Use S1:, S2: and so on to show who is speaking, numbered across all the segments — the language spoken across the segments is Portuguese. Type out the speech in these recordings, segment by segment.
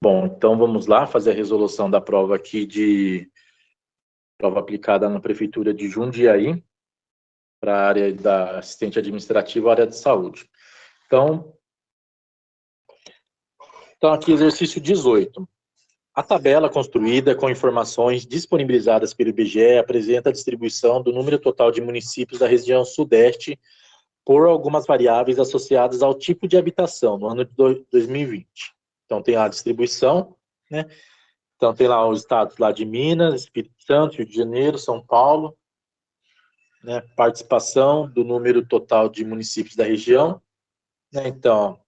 S1: Bom, então vamos lá fazer a resolução da prova aqui de prova aplicada na Prefeitura de Jundiaí, para a área da assistente administrativa, área de saúde. Então aqui exercício 18. A tabela construída com informações disponibilizadas pelo IBGE apresenta a distribuição do número total de municípios da região sudeste por algumas variáveis associadas ao tipo de habitação no ano de 2020. Então tem lá a distribuição, né? Então tem lá os estados lá de Minas, Espírito Santo, Rio de Janeiro, São Paulo, né? Participação do número total de municípios da região, né? Então,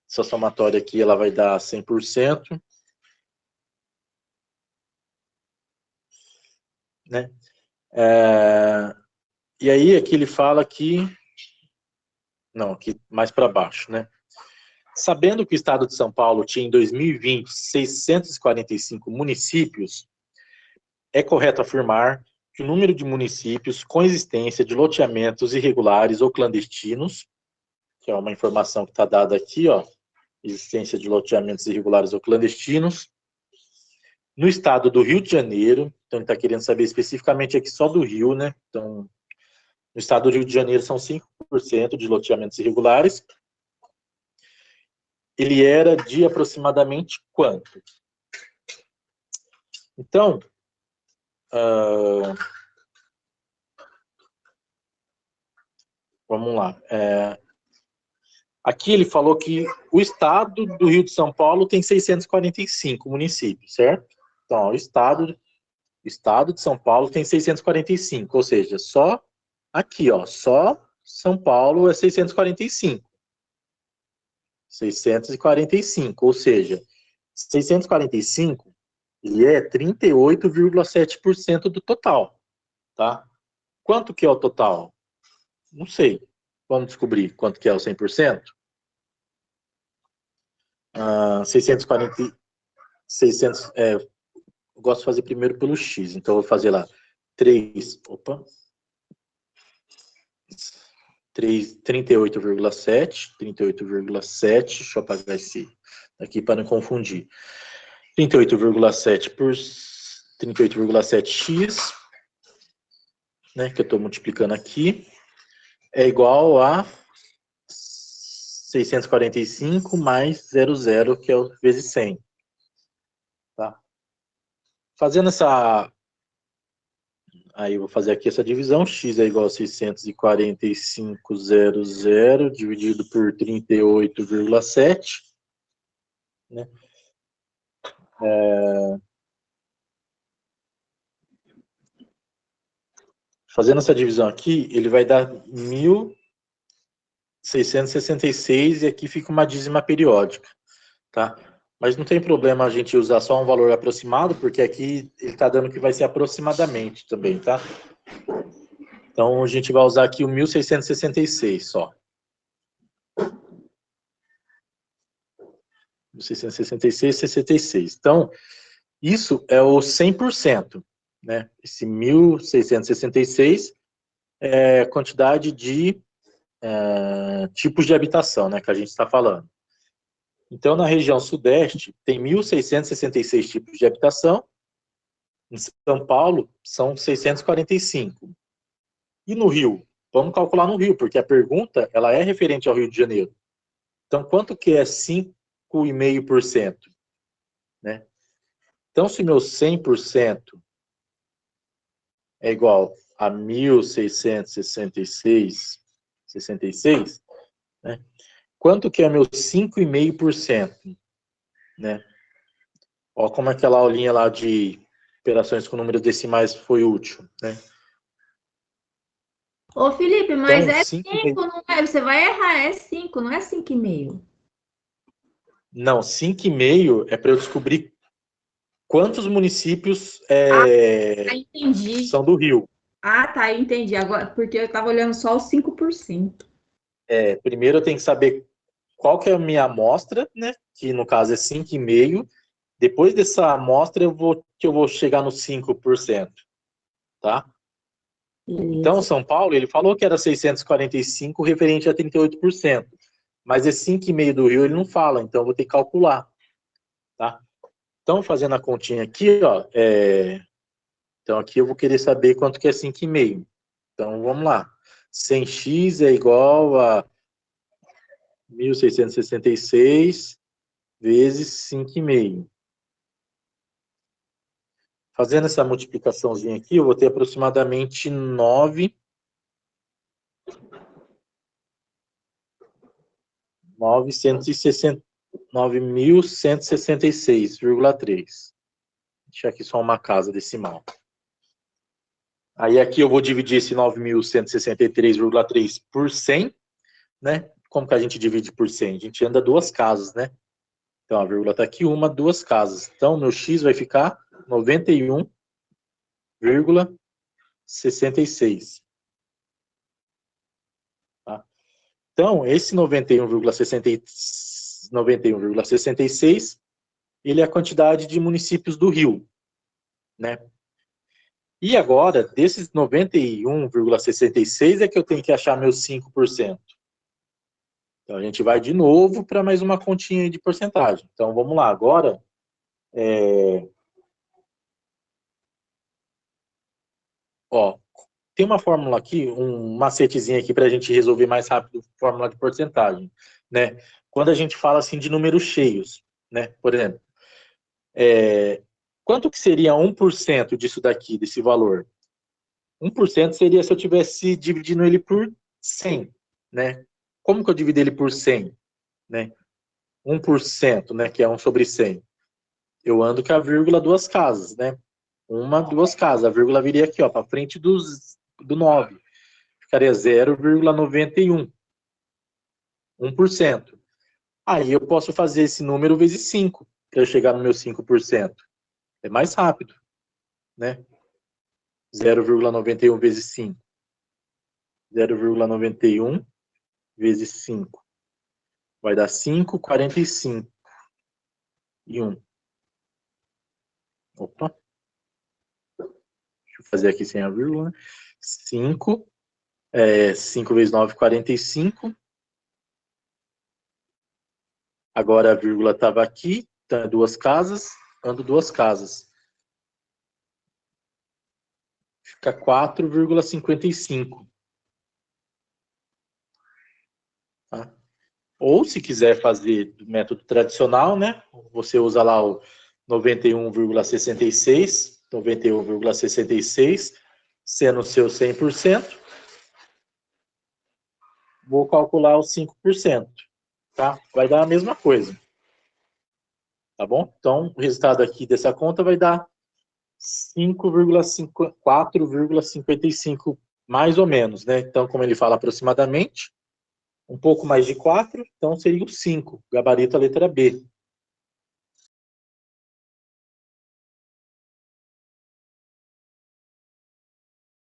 S1: essa somatória aqui ela vai dar 100%, né? E aí aqui ele fala que, não, aqui mais para baixo, né? Sabendo que o estado de São Paulo tinha em 2020 645 municípios, é correto afirmar que o número de municípios com existência de loteamentos irregulares ou clandestinos, que é uma informação que está dada aqui, ó, existência de loteamentos irregulares ou clandestinos, no estado do Rio de Janeiro, então ele está querendo saber especificamente aqui só do Rio, né? Então, no estado do Rio de Janeiro são 5% de loteamentos irregulares. Ele era de aproximadamente quanto? Então, vamos lá. Aqui ele falou que o estado do Rio de São Paulo tem 645 municípios, certo? Então, o estado de São Paulo tem 645, ou seja, só aqui, ó, só São Paulo é 645. 645, ou seja, 645, ele é 38,7% do total, tá? Quanto que é o total? Não sei. Vamos descobrir quanto que é o 100%? 600, eu gosto de fazer primeiro pelo X, então eu vou fazer lá 38,7, deixa eu apagar esse aqui para não confundir. 38,7 por 38,7x, né, que eu estou multiplicando aqui, é igual a 645 mais 00, que é o vezes 100. Tá? Fazendo essa... Aí eu vou fazer aqui essa divisão, x é igual a 645,00 dividido por 38,7, né? Fazendo essa divisão aqui, ele vai dar 1.666 e aqui fica uma dízima periódica, tá? Mas não tem problema a gente usar só um valor aproximado, porque aqui ele está dando que vai ser aproximadamente também, tá? Então a gente vai usar aqui o 1.666 só. 1.666, 66. Então, isso é o 100%, né? Esse 1.666 é a quantidade de tipos de habitação, né, que a gente está falando. Então, na região sudeste, tem 1.666 tipos de habitação. Em São Paulo, são 645. E no Rio? Vamos calcular no Rio, porque a pergunta ela é referente ao Rio de Janeiro. Então, quanto que é 5,5%? Né? Então, se meu 100% é igual a 1.666, né? Quanto que é meu 5,5%? Né? Olha como aquela aulinha lá de operações com números decimais foi útil, né?
S2: Ô, Felipe, mas
S1: Então,
S2: é 5, não é? Você vai errar, é 5, não é 5,5.
S1: Não, 5,5 é para eu descobrir quantos municípios
S2: entendi.
S1: são do Rio.
S2: Ah, tá, eu entendi. Agora, porque eu estava olhando só os 5%.
S1: Primeiro eu tenho que saber qual que é a minha amostra, né? Que no caso é 5,5. Depois dessa amostra eu vou chegar no 5%, tá?
S2: Beleza.
S1: Então, São Paulo, ele falou que era 645 referente a 38%. Mas esse 5,5 do Rio ele não fala, então eu vou ter que calcular. Tá? Então, fazendo a continha aqui, ó, então aqui eu vou querer saber quanto que é 5,5. Então, vamos lá. 100x é igual a 1.666 vezes 5,5. Fazendo essa multiplicaçãozinha aqui, eu vou ter aproximadamente 9.166,3. Deixa aqui só uma casa decimal. Aí aqui eu vou dividir esse 9.163,3 por 100, né? Como que a gente divide por 100? A gente anda duas casas, né? Então a vírgula está aqui, duas casas. Então meu x vai ficar 91,66. Tá? Então esse 91,66 ele é a quantidade de municípios do Rio, né? E agora, desses 91,66 é que eu tenho que achar meus 5%. Então, a gente vai de novo para mais uma continha de porcentagem. Então, vamos lá. Agora, tem uma fórmula aqui, um macetezinho aqui para a gente resolver mais rápido fórmula de porcentagem, né? Quando a gente fala assim de números cheios, né? Por exemplo, quanto que seria 1% disso daqui, desse valor? 1% seria se eu tivesse dividindo ele por 100, né? Como que eu divido ele por 100? Né? 1%, né, que é 1 sobre 100. Eu ando com a vírgula duas casas, né? Duas casas. A vírgula viria aqui, ó, para frente do 9. Ficaria 0,91. 1%. Aí eu posso fazer esse número vezes 5, para eu chegar no meu 5%. É mais rápido, né? 0,91 vezes 5. 0,91 vezes 5. Vai dar 5,45. E 1. Opa. Deixa eu fazer aqui sem a vírgula. 5 vezes 9, 45. Agora a vírgula estava aqui, então duas casas, ando duas casas. Fica 4,55. Tá? Ou, se quiser fazer do método tradicional, né? Você usa lá o 91,66, sendo o seu 100%. Vou calcular os 5%. Tá? Vai dar a mesma coisa. Tá bom? Então, o resultado aqui dessa conta vai dar 4,55, mais ou menos, né? Então, como ele fala aproximadamente, um pouco mais de 4, então seria o 5, gabarito a letra B.